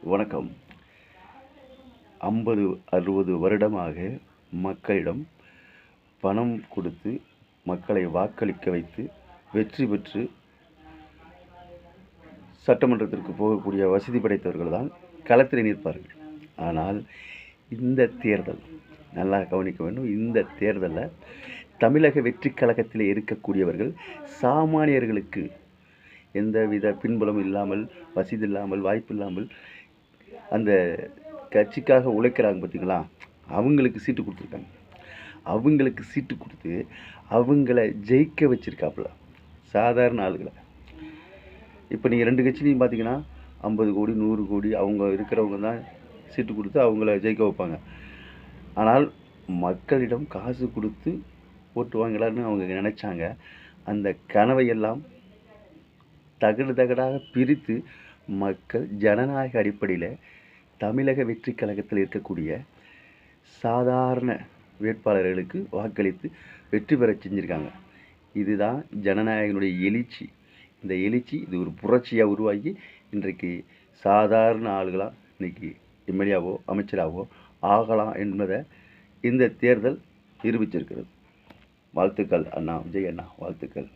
வணக்கம். 50, 60 வருடமாக மக்களிடம் பணம் கொடுத்து மக்களை வாக்களிக்க வைத்து வெற்றி பெற்று சட்டமன்றத்திற்கு போகக்கூடிய வசதி படைத்தவர்கள் தான் களத்தில் நிற்பார்கள். ஆனால் இந்த தேர்தல் நல்லா கவனிக்க வேண்டும். இந்த தேர்தலில் தமிழக வெற்றி கழகத்தில் இருக்கக்கூடியவர்கள் சாமானியர்களுக்கு எந்தவித பின்புலம் இல்லாமல், வசதி இல்லாமல், வாய்ப்பு இல்லாமல் அந்த கட்சிக்காக உழைக்கிறாங்க பார்த்தீங்களா, அவங்களுக்கு சீட்டு கொடுத்துருக்காங்க. அவங்களுக்கு சீட்டு கொடுத்து அவங்கள ஜெயிக்க வச்சுருக்காப்புல சாதாரண ஆளுகளை. இப்போ நீங்கள் 2 கட்சிலையும் பார்த்தீங்கன்னா 50 கோடி 100 கோடி அவங்க இருக்கிறவங்க தான் சீட்டு கொடுத்து அவங்கள ஜெயிக்க வைப்பாங்க. ஆனால் மக்களிடம் காசு கொடுத்து ஓட்டு வாங்கலான்னு அவங்க நினச்சாங்க. அந்த கனவையெல்லாம் தகடு தகடாக பிரித்து மக்கள் ஜனநாயக அடிப்படையில் தமிழக வெற்றி கழகத்தில் இருக்கக்கூடிய சாதாரண வேட்பாளர்களுக்கு வாக்களித்து வெற்றி பெற செஞ்சுருக்காங்க. இதுதான் ஜனநாயகனுடைய எழுச்சி. இந்த எழுச்சி இது ஒரு புரட்சியாக உருவாகி இன்றைக்கு சாதாரண ஆளுகளாக இன்றைக்கி எம்எல்ஏவோ அமைச்சராகவோ ஆகலாம் என்பதை இந்த தேர்தல் நிரூபிச்சிருக்கிறது. வாழ்த்துக்கள் அண்ணா, விஜய் அண்ணா, வாழ்த்துக்கள்.